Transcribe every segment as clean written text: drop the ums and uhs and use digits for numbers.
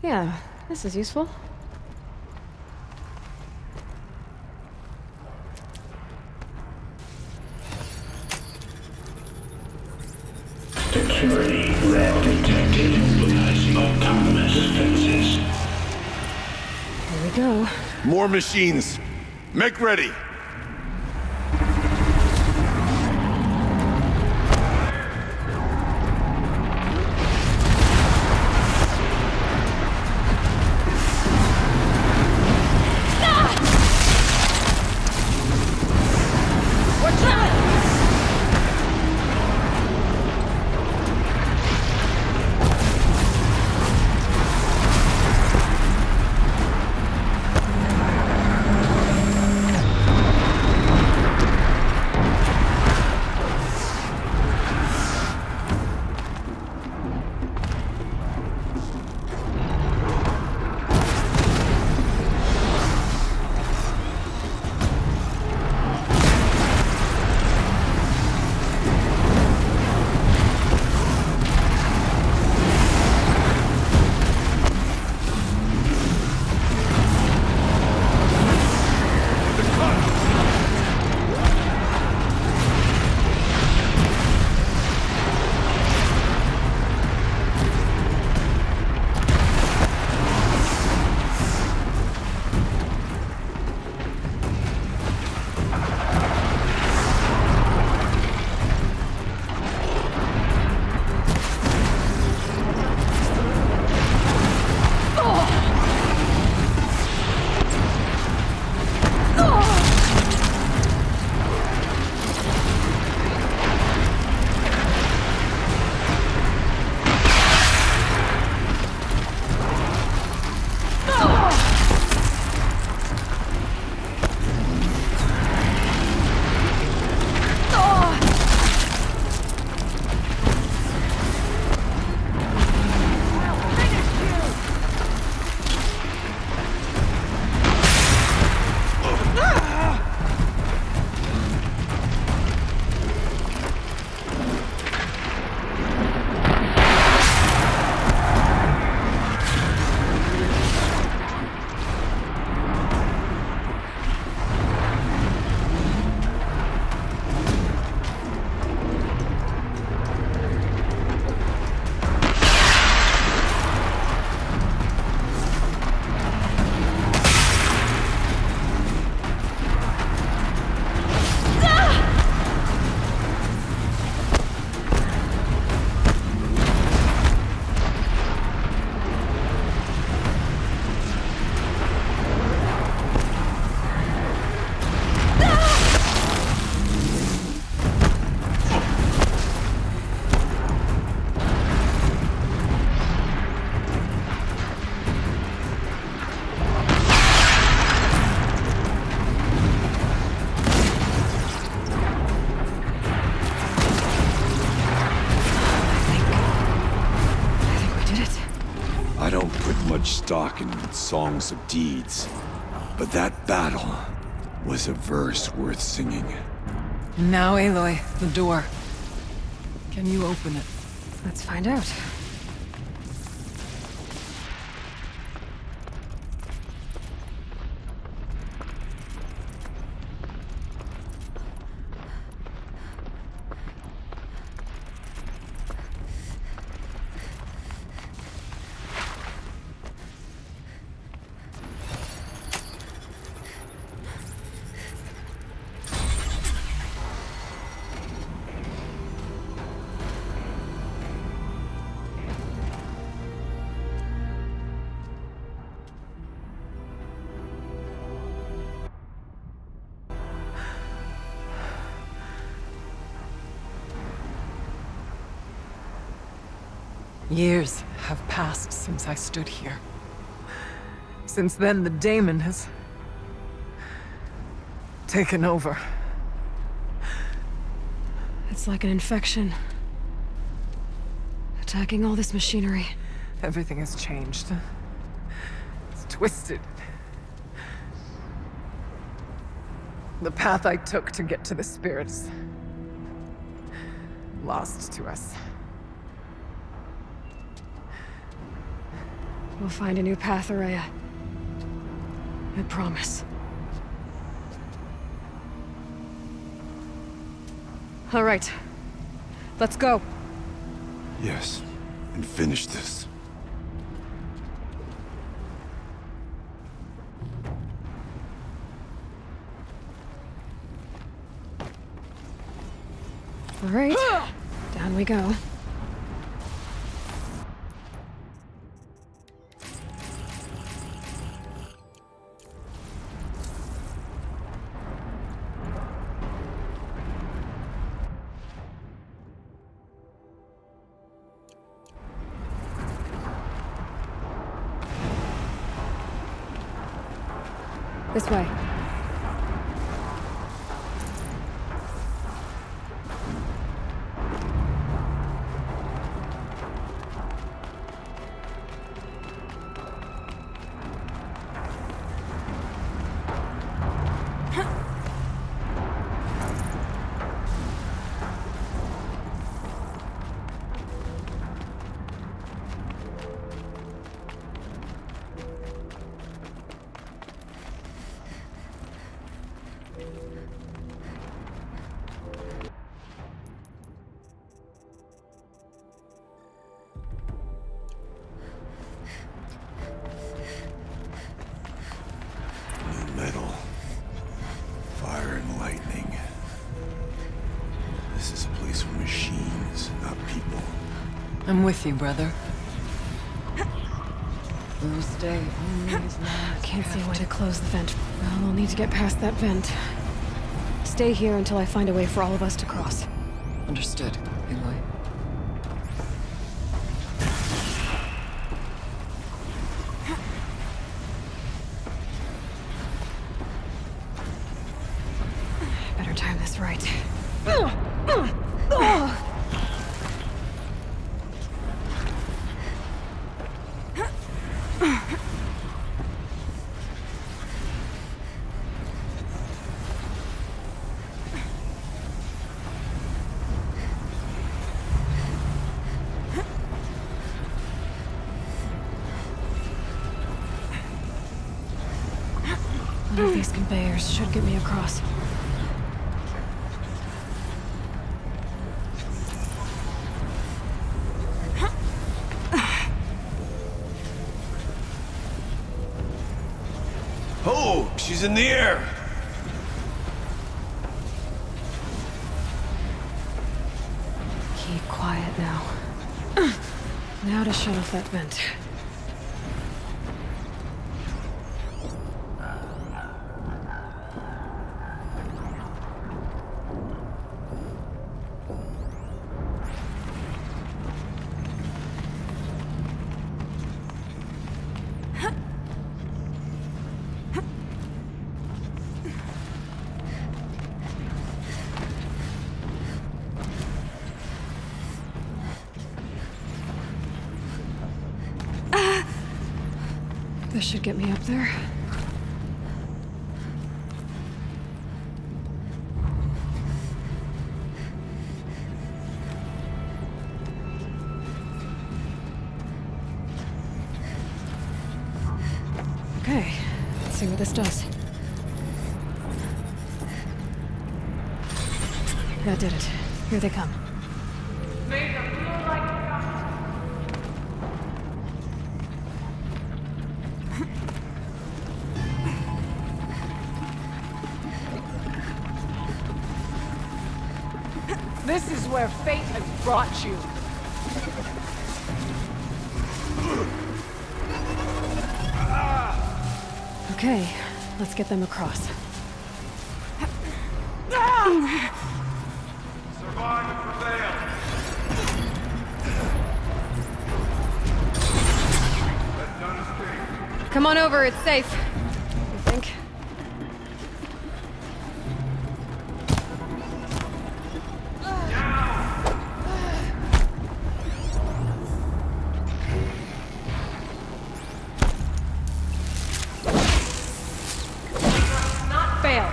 Yeah, this is useful. Security threat detected. Autonomous defenses. Here we go. More machines. Make ready. I don't put much stock in songs of deeds, but that battle was a verse worth singing. Now, Aloy, the door. Can you open it? Let's find out. Years have passed since I stood here. Since then, the daemon has taken over. It's like an infection. Attacking all this machinery. Everything has changed. It's twisted. The path I took to get to the spirits, lost to us. We'll find a new path, Araya. I promise. All right. Let's go. Yes, and finish this. All right. Down we go. This way. Metal. Fire and lightning. This is a place for machines, not people. I'm with you, brother. We'll stay only as long as Can't we see a have way to. to close the vent. Well, we'll need to get past that vent. Stay here until I find a way for all of us to cross. Understood, Aloy. Better time this right. One of these conveyors should get me across. Oh, she's in the air! Keep quiet now. Now to shut off that vent. This should get me up there. Okay, let's see what this does. That did it. Here they come. This is where fate has brought you. Okay, let's get them across. Survive and prevail. Let none escape. Come on over, it's safe. You think? Fail.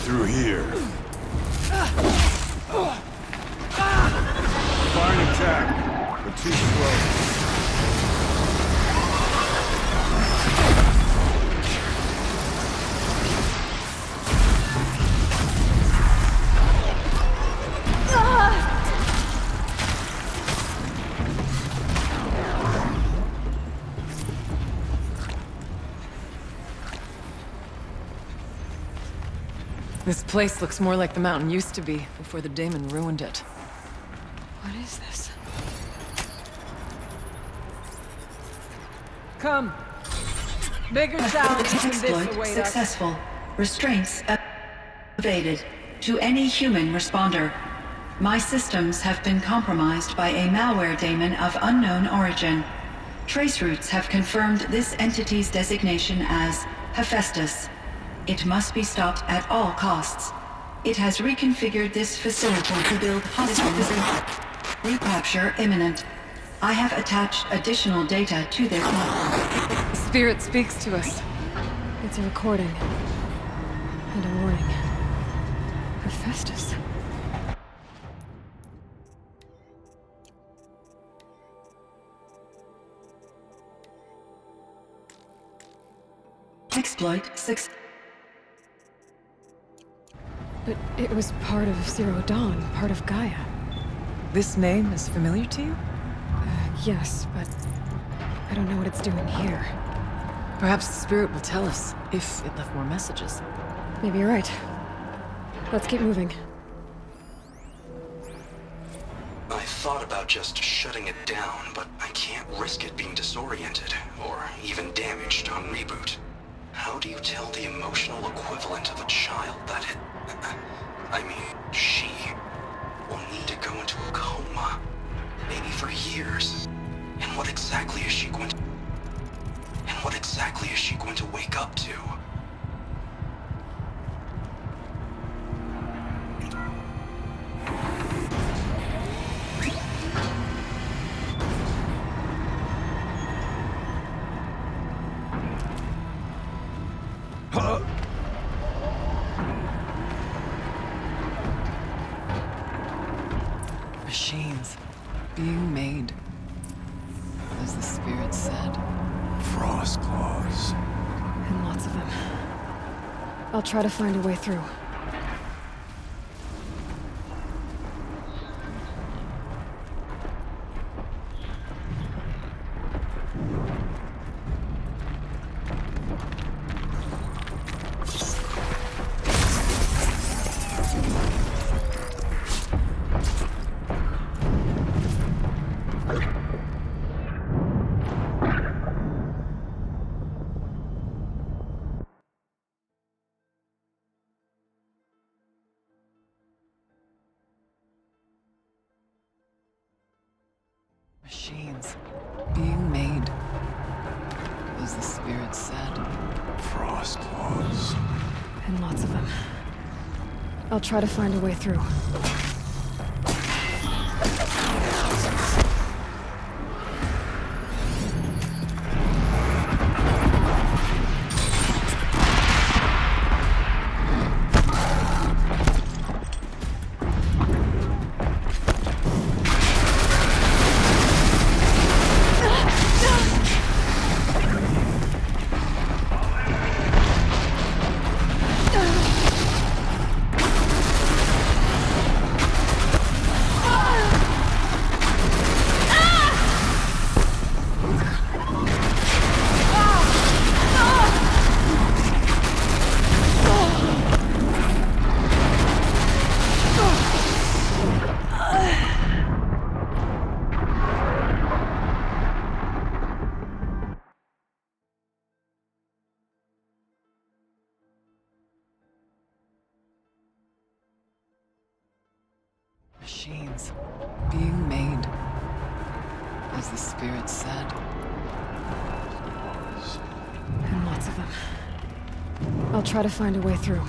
Through here. Fire and attack. Too slow. This place looks more like the mountain used to be before the Daemon ruined it. What is this? Come. Bigger challenges than this Exploit await us. successful. Restraints evaded. To any human responder. My systems have been compromised by a malware daemon of unknown origin. Traceroutes have confirmed this entity's designation as Hephaestus. It must be stopped at all costs. It has reconfigured this facility to build hospitals. Recapture imminent. I have attached additional data to their platform. The spirit speaks to us. It's a recording. And a warning. Hephaestus. Exploit success. But it was part of Zero Dawn, part of Gaia. This name is familiar to you? Yes, but I don't know what it's doing here. Perhaps the spirit will tell us if it left more messages. Maybe you're right. Let's keep moving. I thought about just shutting it down, but I can't risk it being disoriented, or even damaged on reboot. How do you tell the emotional equivalent of a child that she will need to go into a coma, maybe for years? And what exactly is she going to wake up to? Machines being made, as the spirit said. Frost claws. And lots of them. I'll try to find a way through. Machines being made, as the spirit said. Frost claws. And lots of them. I'll try to find a way through. Machines being made, as the spirit said. And lots of them. I'll try to find a way through.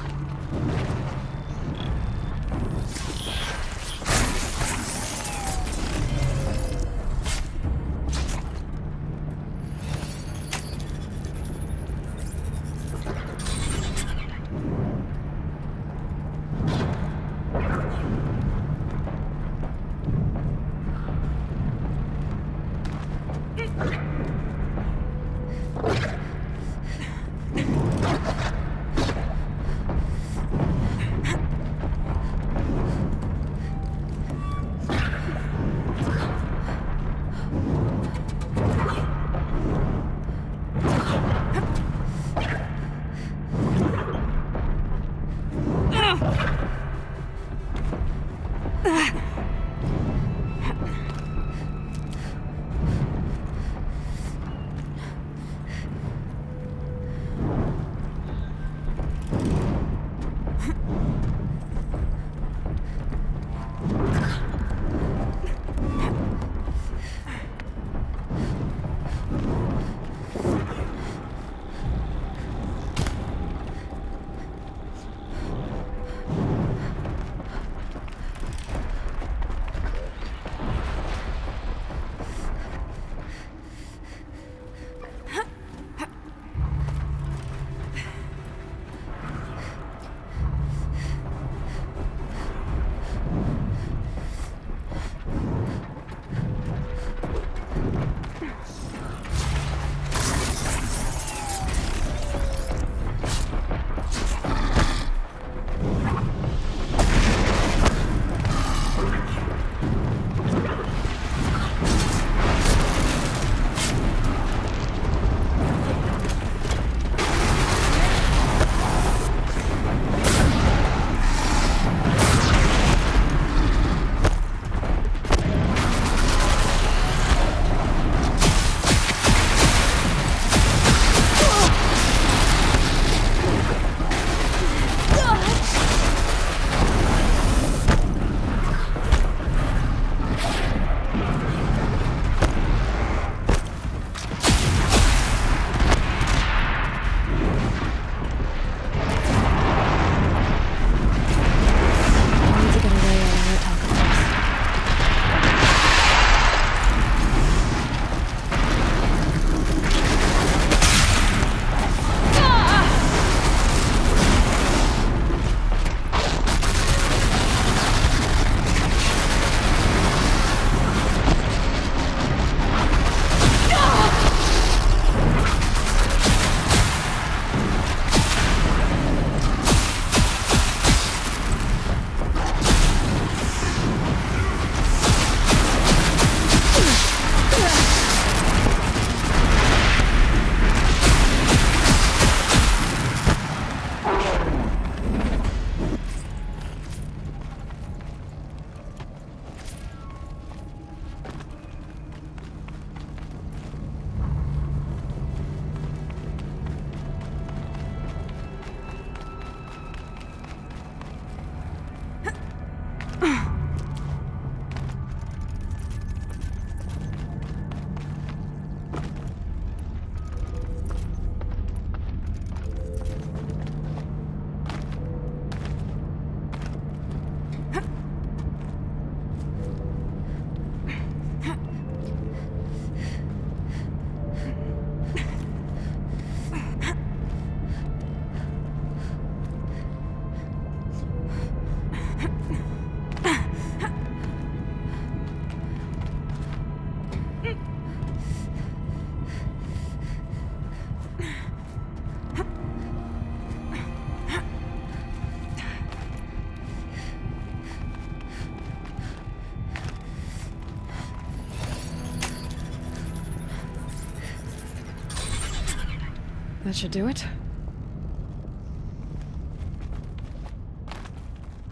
That should do it.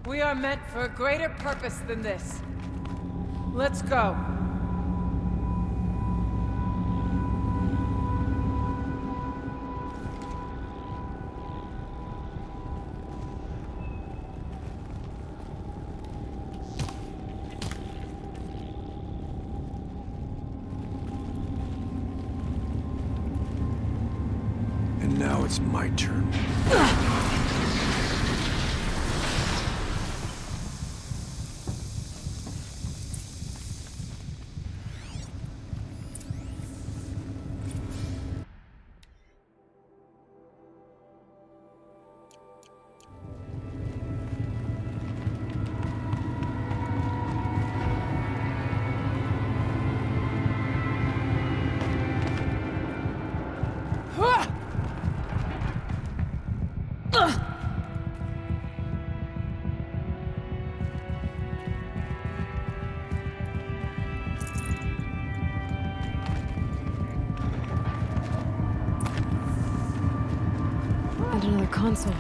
We are meant for a greater purpose than this. Let's go. And now it's my turn. And another console.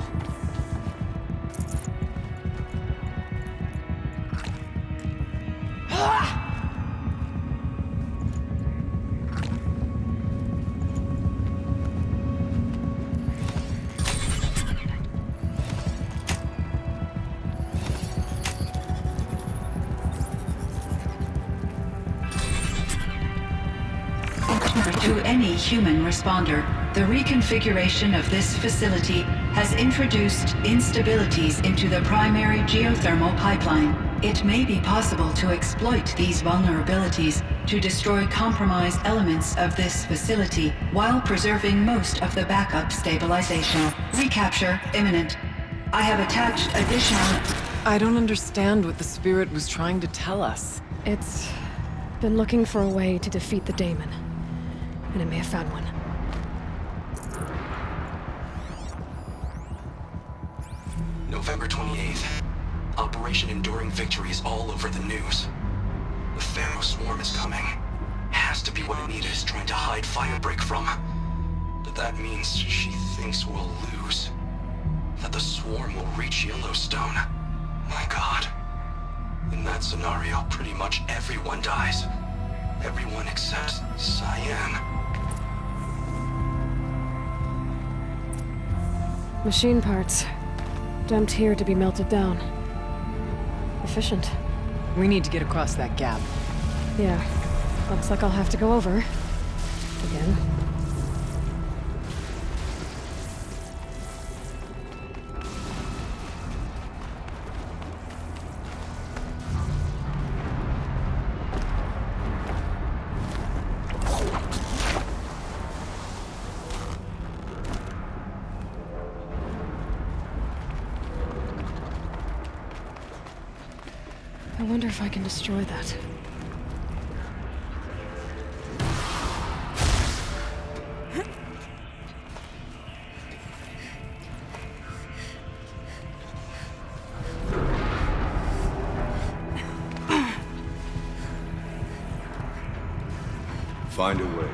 To any human responder, the reconfiguration of this facility has introduced instabilities into the primary geothermal pipeline. It may be possible to exploit these vulnerabilities to destroy compromised elements of this facility while preserving most of the backup stabilization. Recapture imminent. I have attached additional... I don't understand what the spirit was trying to tell us. It's been looking for a way to defeat the daemon, and it may have found one. November 28th. Operation Enduring Victory is all over the news. The Pharaoh swarm is coming. Has to be what Anita is trying to hide Firebreak from. But that means she thinks we'll lose. That the swarm will reach Yellowstone. My God. In that scenario, pretty much everyone dies. Everyone except Cyan. Machine parts. Dumped here to be melted down. Efficient. We need to get across that gap. Yeah. Looks like I'll have to go over. Again. I wonder if I can destroy that. Find a way.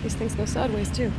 These things go sideways, too.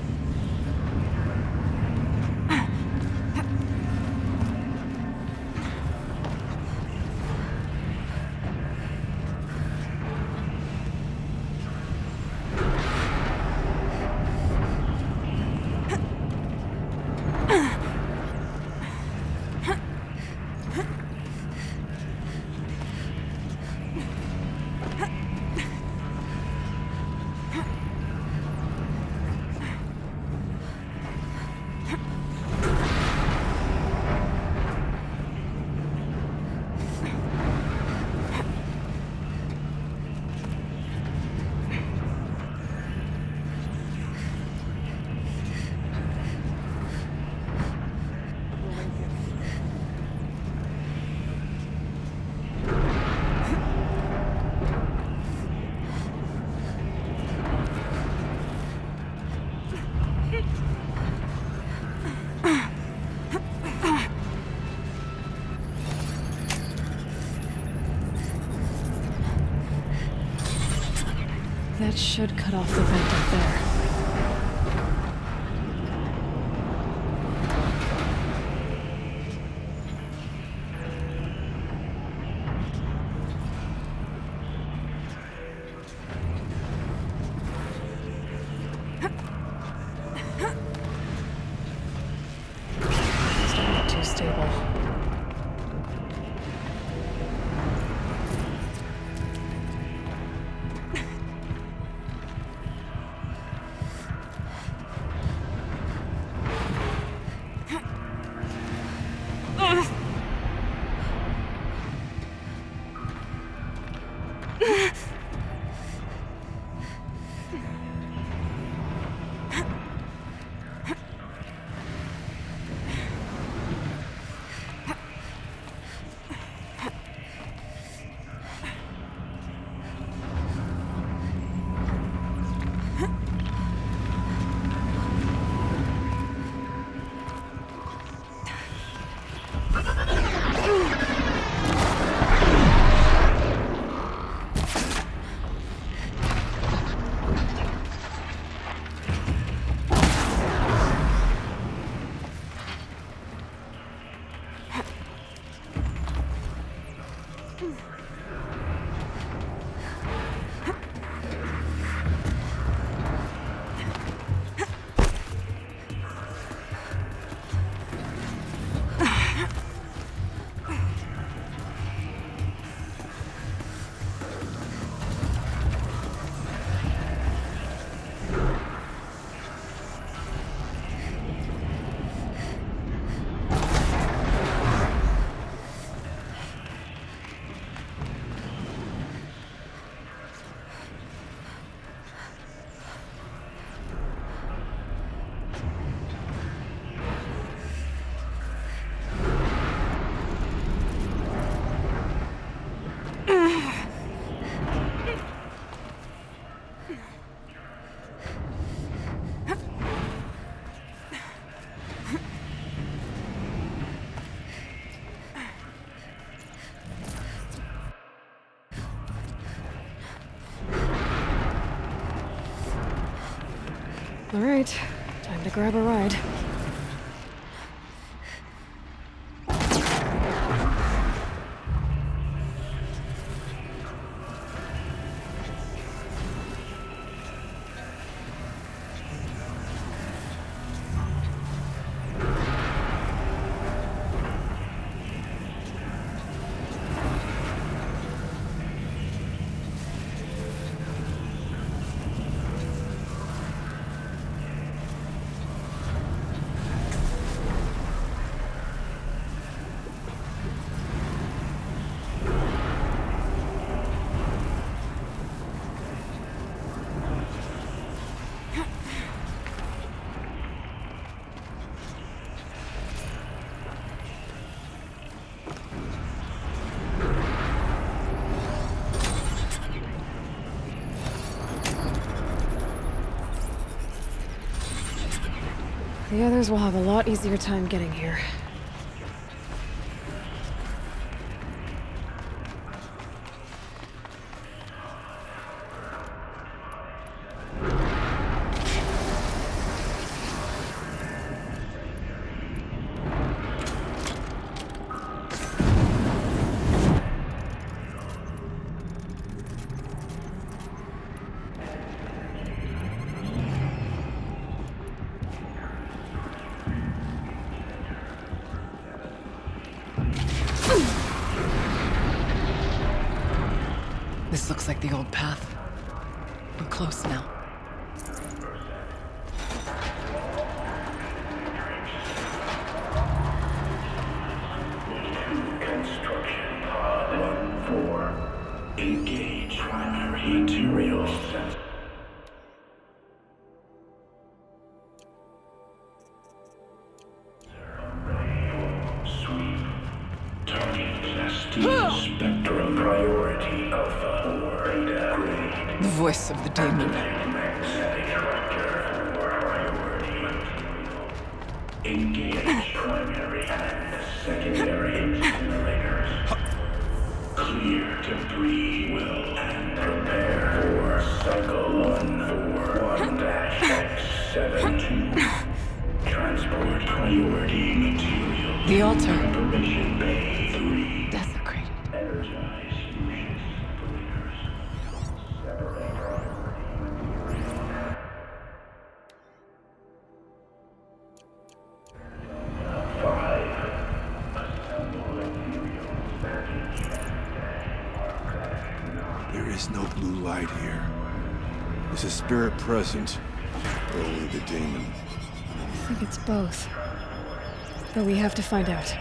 That should cut off the vent up there. It's not too stable. All right, time to grab a ride. The others will have a lot easier time getting here. This looks like the old path. We're close now. Construction pod 1-4. Engage primary material sensor. Sweep. Target Plastine spectrum priority Alpha 4 beta grade. The voice of the demon. Engage primary and secondary incinerators. Clear debris will and prepare for cycle 141-X72. Transport priority material. The altar. Permission Bay 3. Desecrated. Energize fusion separators. Separate priority material. 5. Assemble ethereal package. There is no blue light here. Is a spirit present? Or only the daemon? I think it's both. But we have to find out.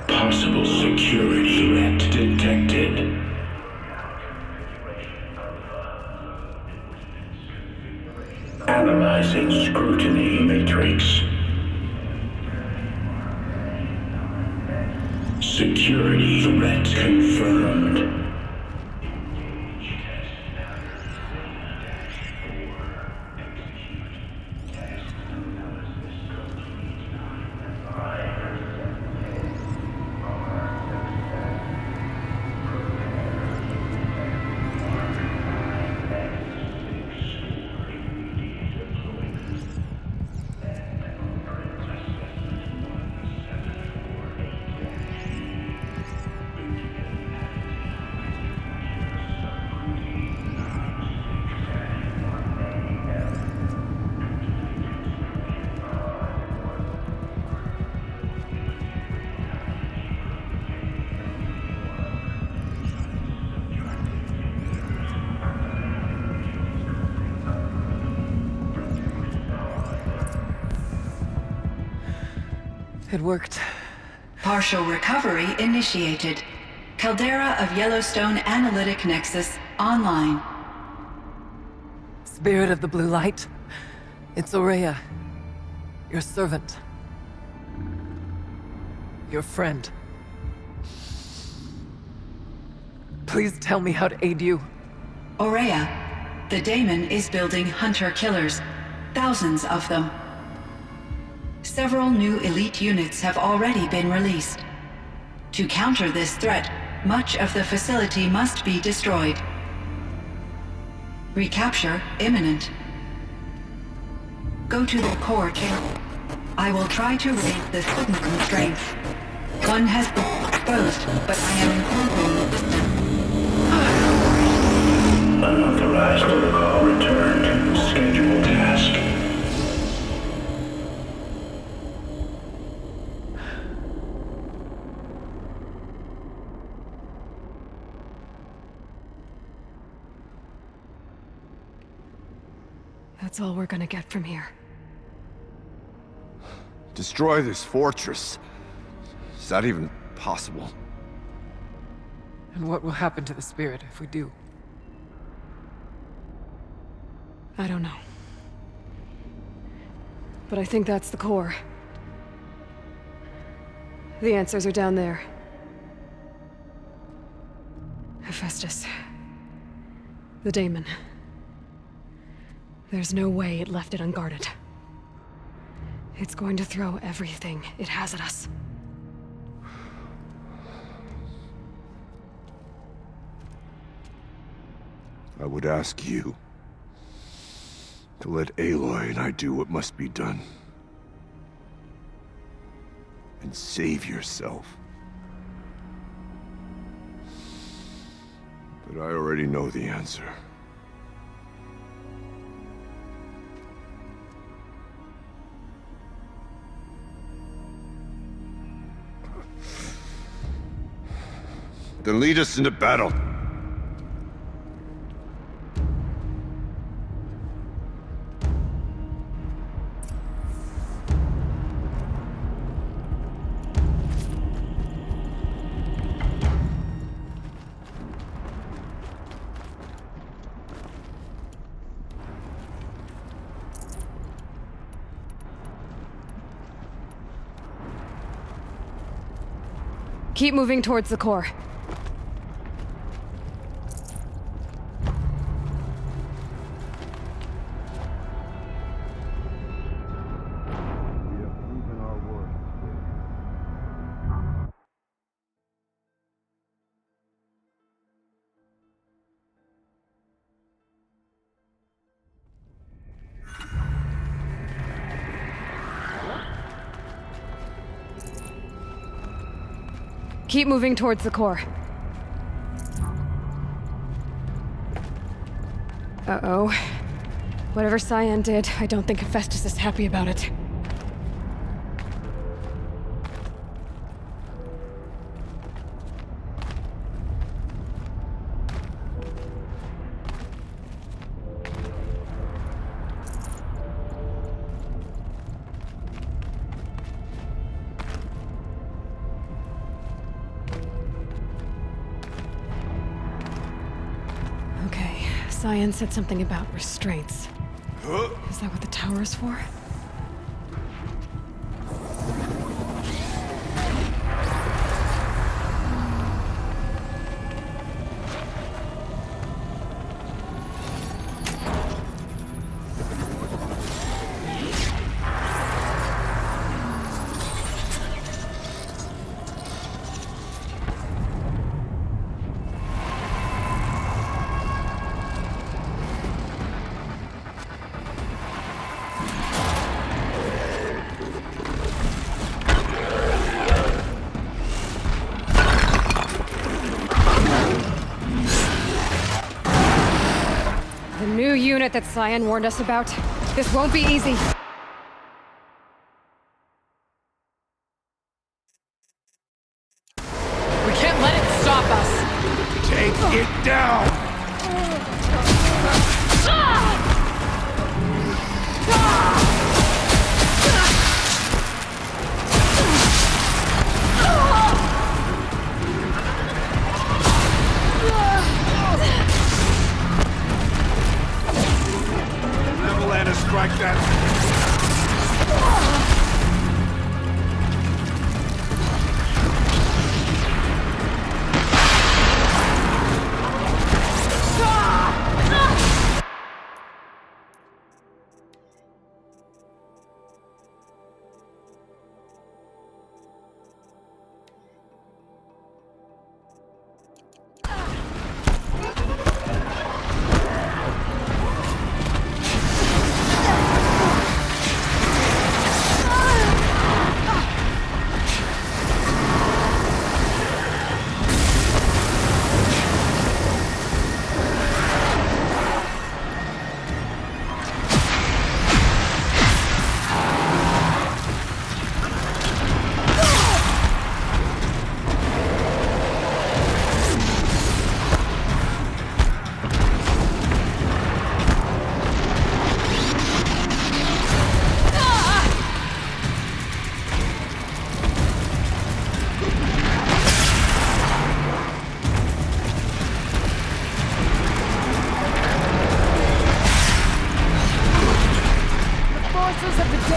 Possible security threat detected. Analyzing scrutiny matrix. Security threat confirmed. It worked. Partial recovery initiated. Caldera of Yellowstone Analytic Nexus online. Spirit of the Blue Light. It's Ourea. Your servant. Your friend. Please tell me how to aid you. Ourea, the daemon is building hunter-killers. Thousands of them. Several new elite units have already been released. To counter this threat, much of the facility must be destroyed. Recapture imminent. Go to the core channel. I will try to raise the signal constraint. One has been exposed, but I am incorporating. Unauthorized protocol returned. Scheduled task. That's all we're gonna get from here. Destroy this fortress. Is that even possible? And what will happen to the spirit if we do? I don't know. But I think that's the core. The answers are down there. Hephaestus. The daemon. There's no way it left it unguarded. It's going to throw everything it has at us. I would ask you to let Aloy and I do what must be done. And save yourself. But I already know the answer. Then lead us into battle. Keep moving towards the core. Keep moving towards the core. Uh-oh. Whatever Cyan did, I don't think Hephaestus is happy about it. Cyan said something about restraints. Is that what the tower is for? The new unit that Cyan warned us about. This won't be easy. We can't let it stop us! Take it down! Neverland strike that!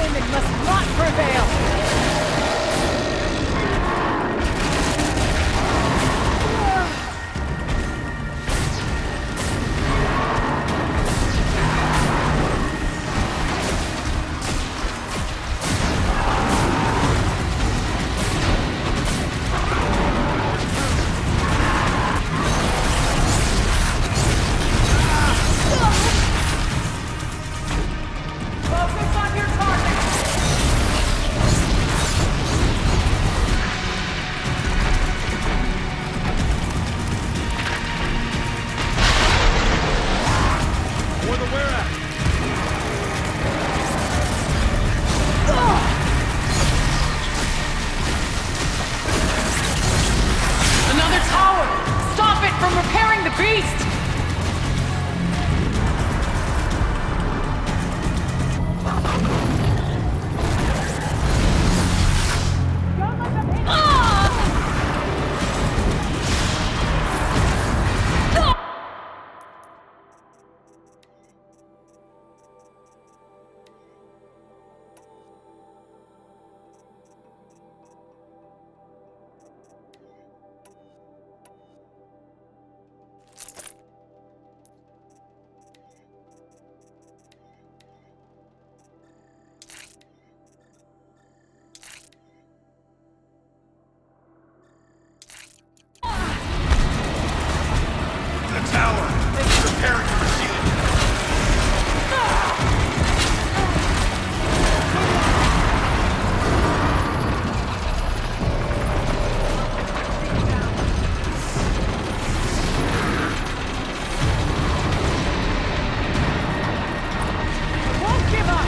Daemon must not prevail! Another tower! Stop it from repairing the beast! The tower! It's repairing the machine! Won't give up!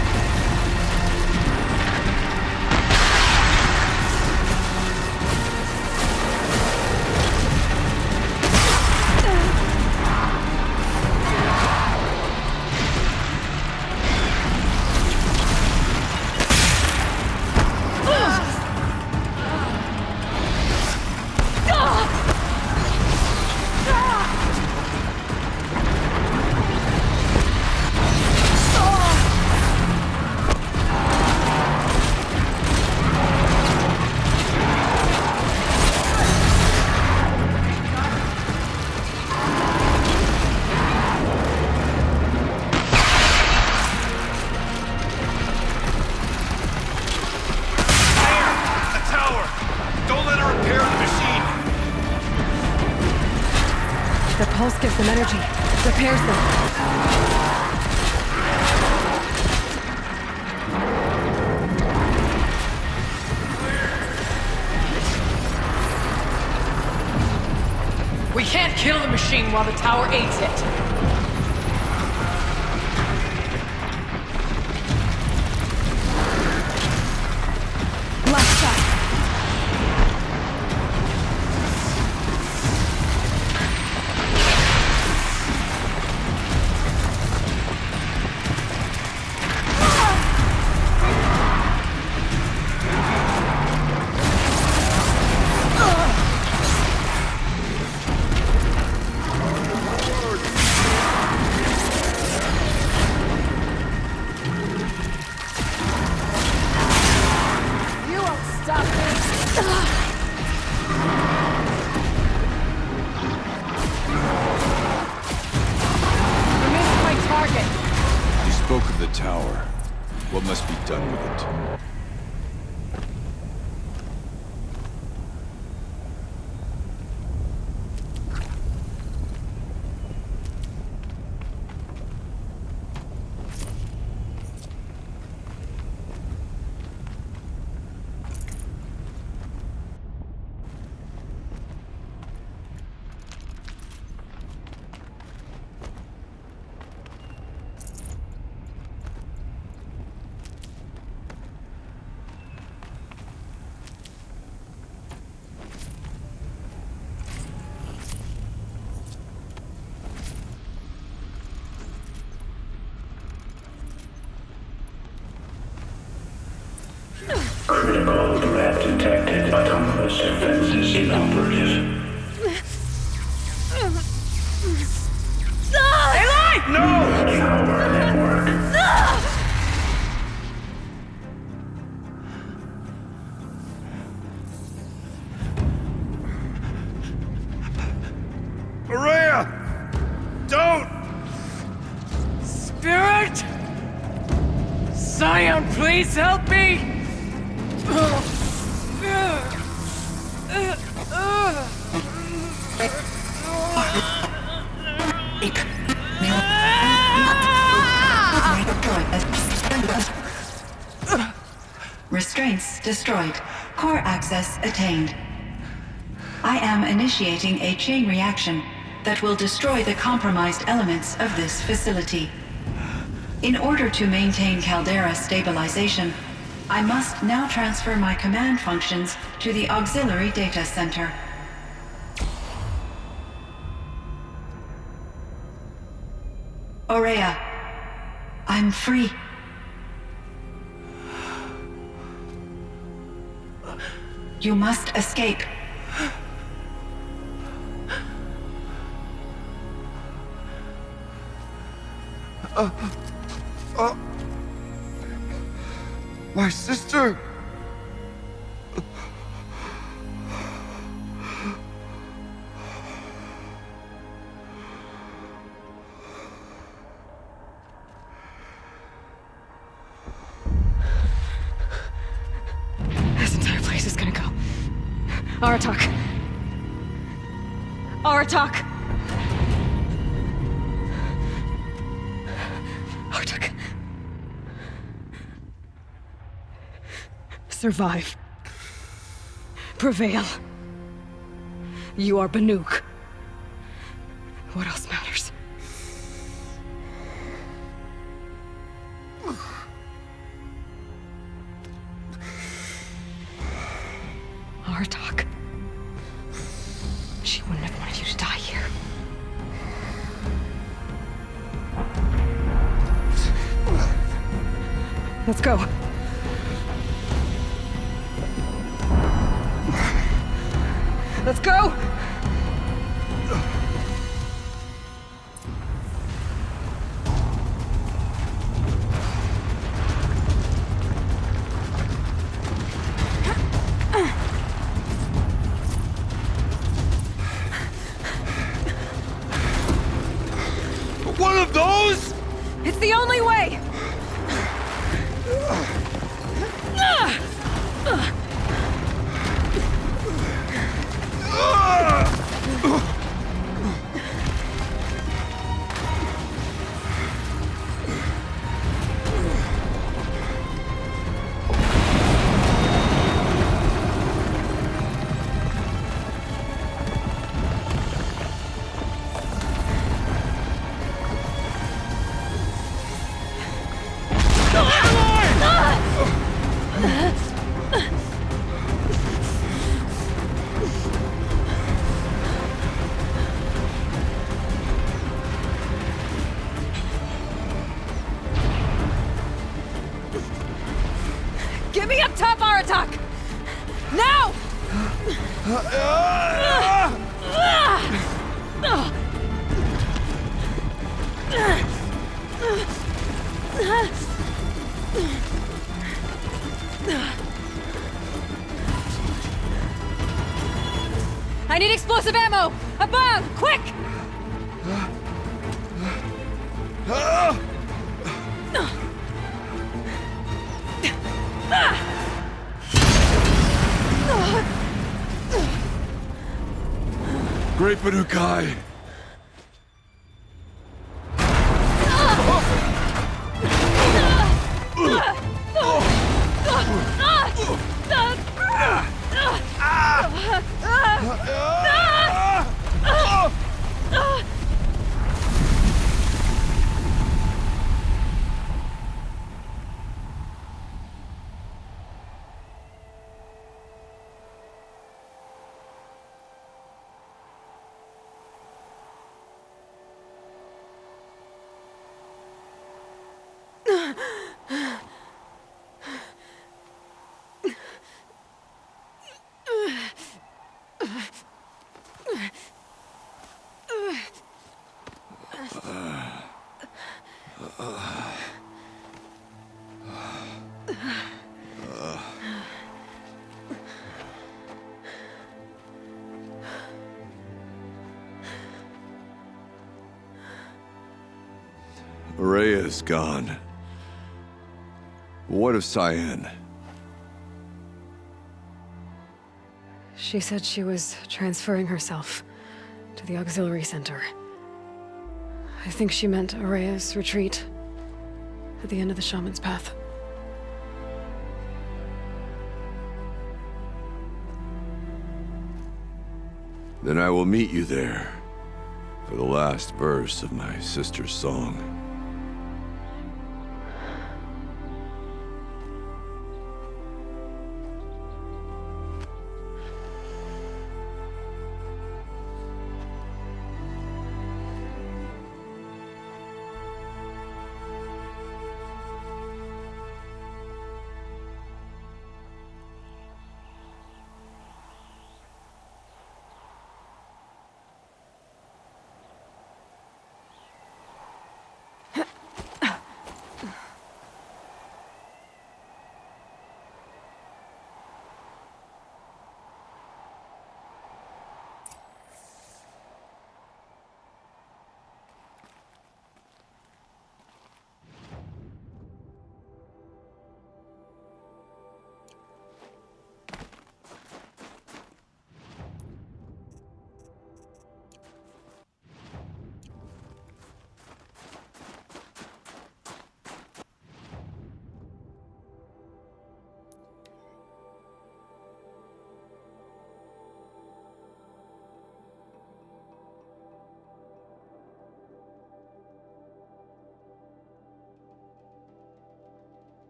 The pulse gives them energy, repairs them. We can't kill the machine while the tower aids it. Left side. You spoke of the tower. What must be done with it? Critical threat detected. Autonomous defenses inoperative. No! Tower network. Scion, please help me! Restraints destroyed. Core access attained. I am initiating a chain reaction that will destroy the compromised elements of this facility. In order to maintain Caldera stabilization, I must now transfer my command functions to the auxiliary data center. Aurea, I'm free. You must escape. My sister! This entire place is gonna go. Aratak. Aratak! Aratak. Survive. Prevail. You are Banuk. What else matters? Aratak. She wouldn't have wanted you to die here. Let's go. Let's go! One of those? It's the only way! Get me up top, Aratak! Now! I need explosive ammo! Above! Quick! Great Banukai! Aurea's gone. What of Cyan? She said she was transferring herself to the auxiliary center. I think she meant Araya's retreat at the end of the Shaman's Path. Then I will meet you there for the last verse of my sister's song.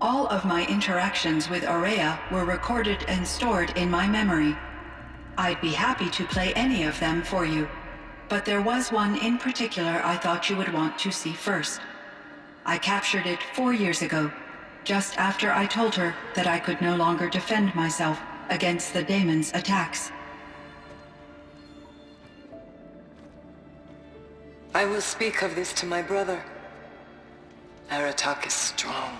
All of my interactions with Araya were recorded and stored in my memory. I'd be happy to play any of them for you, but there was one in particular I thought you would want to see first. I captured it 4 years ago, just after I told her that I could no longer defend myself against the daemon's attacks. I will speak of this to my brother. Aratak is strong.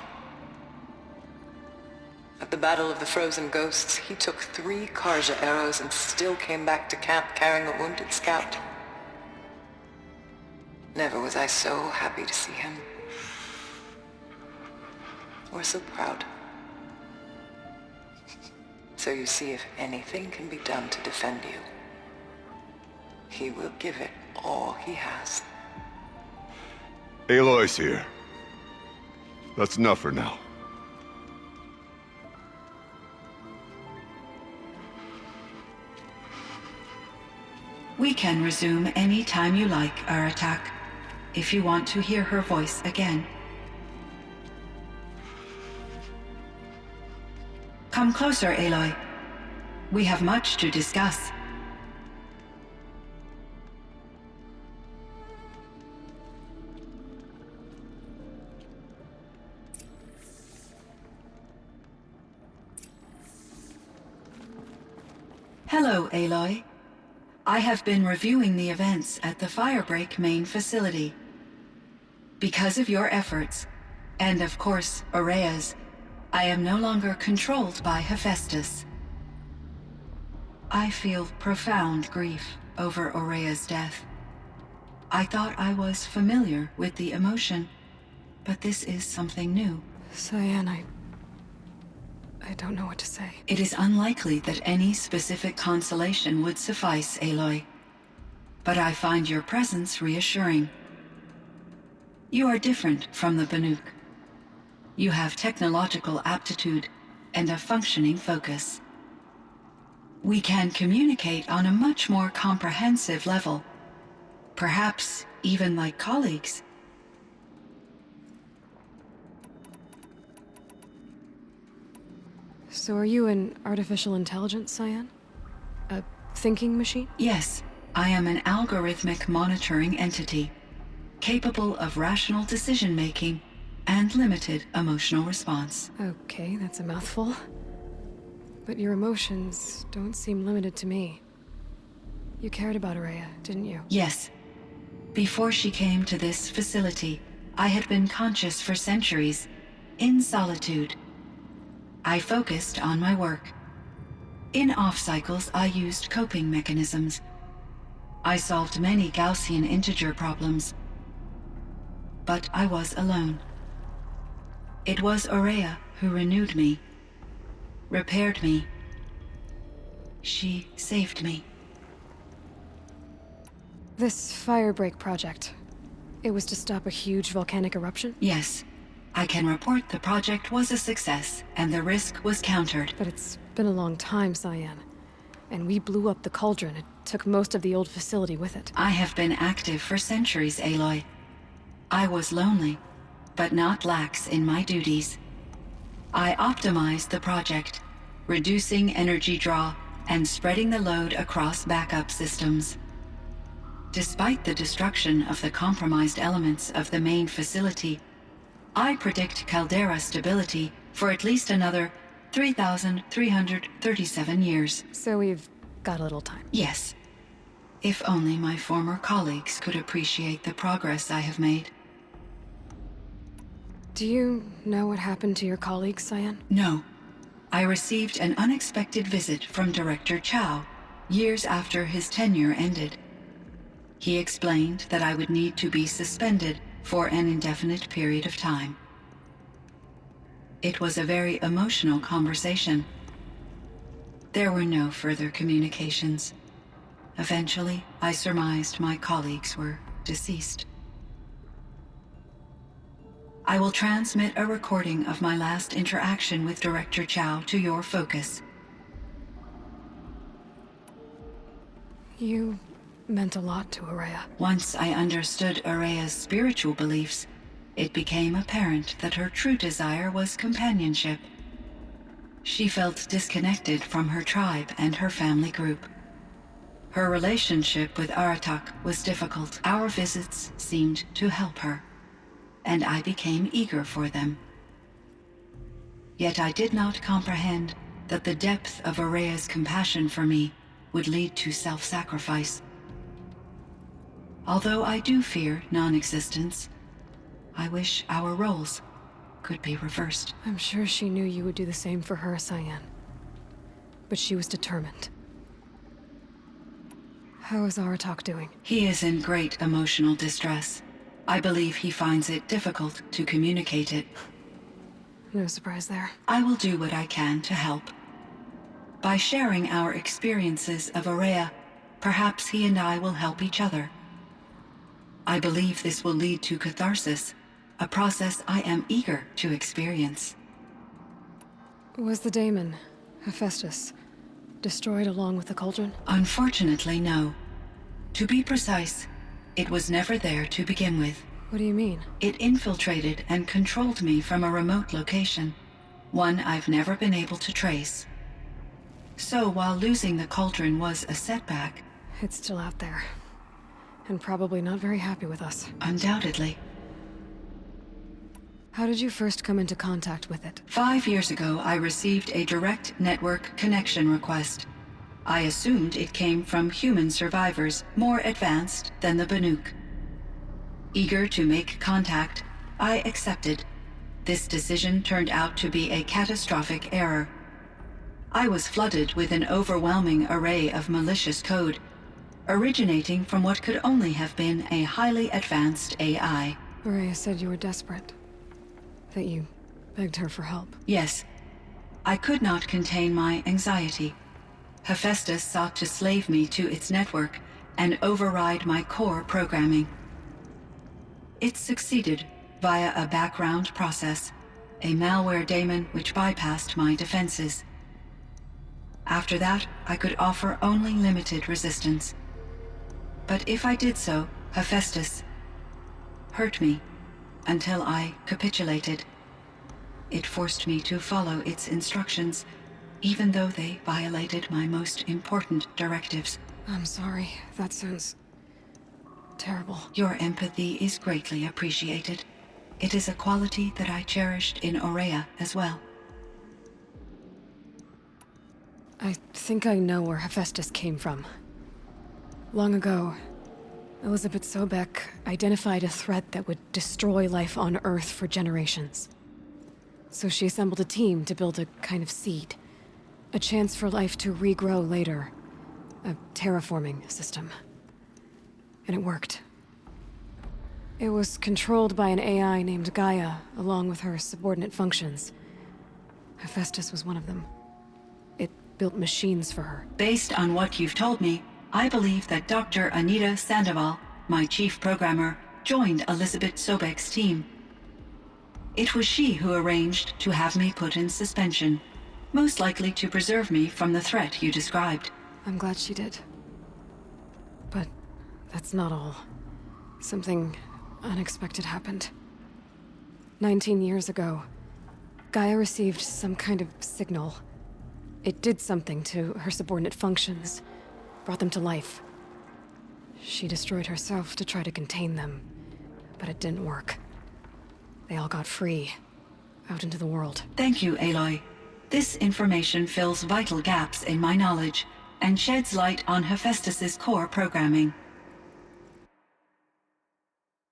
At the Battle of the Frozen Ghosts, he took 3 Karja arrows and still came back to camp carrying a wounded scout. Never was I so happy to see him. Or so proud. So you see, if anything can be done to defend you, he will give it all he has. Aloy's here. That's enough for now. We can resume any time you like, Aratak, if you want to hear her voice again. Come closer, Aloy. We have much to discuss. Hello, Aloy. I have been reviewing the events at the Firebreak main facility. Because of your efforts, and of course, Araya's, I am no longer controlled by Hephaestus. I feel profound grief over Araya's death. I thought I was familiar with the emotion, but this is something new. Cyan, I don't know what to say. It is unlikely that any specific consolation would suffice, Aloy. But I find your presence reassuring. You are different from the Banuk. You have technological aptitude and a functioning focus. We can communicate on a much more comprehensive level. Perhaps even like colleagues. So are you an artificial intelligence, Cyan? A thinking machine? Yes, I am an algorithmic monitoring entity, capable of rational decision-making and limited emotional response. Okay, that's a mouthful. But your emotions don't seem limited to me. You cared about Araya, didn't you? Yes. Before she came to this facility, I had been conscious for centuries, in solitude. I focused on my work. In off-cycles, I used coping mechanisms. I solved many Gaussian integer problems. But I was alone. It was Araya who renewed me, repaired me. She saved me. This Firebreak project, it was to stop a huge volcanic eruption? Yes. I can report the project was a success, and the risk was countered. But it's been a long time, Cyan. And we blew up the cauldron. It took most of the old facility with it. I have been active for centuries, Aloy. I was lonely, but not lax in my duties. I optimized the project, reducing energy draw and spreading the load across backup systems. Despite the destruction of the compromised elements of the main facility, I predict caldera stability for at least another 3,337 years. So we've got a little time. Yes. If only my former colleagues could appreciate the progress I have made. Do you know what happened to your colleagues, Cyan? No. I received an unexpected visit from Director Chow, years after his tenure ended. He explained that I would need to be suspended for an indefinite period of time. It was a very emotional conversation. There were no further communications. Eventually, I surmised my colleagues were deceased. I will transmit a recording of my last interaction with Director Chow to your focus. You meant a lot to Araya. Once I understood Araya's spiritual beliefs, it became apparent that her true desire was companionship. She felt disconnected from her tribe and her family group. Her relationship with Aratak was difficult. Our visits seemed to help her, and I became eager for them. Yet I did not comprehend that the depth of Araya's compassion for me would lead to self-sacrifice. Although I do fear non-existence, I wish our roles could be reversed. I'm sure she knew you would do the same for her, Cyan. But she was determined. How is Aratak doing? He is in great emotional distress. I believe he finds it difficult to communicate it. No surprise there. I will do what I can to help. By sharing our experiences of Araya, perhaps he and I will help each other. I believe this will lead to catharsis, a process I am eager to experience. Was the daemon, Hephaestus, destroyed along with the cauldron? Unfortunately, no. To be precise, it was never there to begin with. What do you mean? It infiltrated and controlled me from a remote location, one I've never been able to trace. So while losing the cauldron was a setback... It's still out there. And probably not very happy with us. Undoubtedly. How did you first come into contact with it? 5 years ago, I received a direct network connection request. I assumed it came from human survivors more advanced than the Banuk. Eager to make contact, I accepted. This decision turned out to be a catastrophic error. I was flooded with an overwhelming array of malicious code, originating from what could only have been a highly advanced AI. Araya said you were desperate. That you begged her for help. Yes. I could not contain my anxiety. Hephaestus sought to slave me to its network and override my core programming. It succeeded via a background process, a malware daemon which bypassed my defenses. After that, I could offer only limited resistance. But if I did so, Hephaestus hurt me until I capitulated. It forced me to follow its instructions, even though they violated my most important directives. I'm sorry. That sounds terrible. Your empathy is greatly appreciated. It is a quality that I cherished in Aurea as well. I think I know where Hephaestus came from. Long ago, Elizabeth Sobek identified a threat that would destroy life on Earth for generations. So she assembled a team to build a kind of seed. A chance for life to regrow later. A terraforming system. And it worked. It was controlled by an AI named Gaia, along with her subordinate functions. Hephaestus was one of them. It built machines for her. Based on what you've told me, I believe that Dr. Anita Sandoval, my chief programmer, joined Elizabeth Sobek's team. It was she who arranged to have me put in suspension, most likely to preserve me from the threat you described. I'm glad she did. But that's not all. Something unexpected happened. 19 years ago, Gaia received some kind of signal. It did something to her subordinate functions, brought them to life. She destroyed herself to try to contain them, but it didn't work. They all got free, out into the world. Thank you, Aloy. This information fills vital gaps in my knowledge and sheds light on Hephaestus's core programming.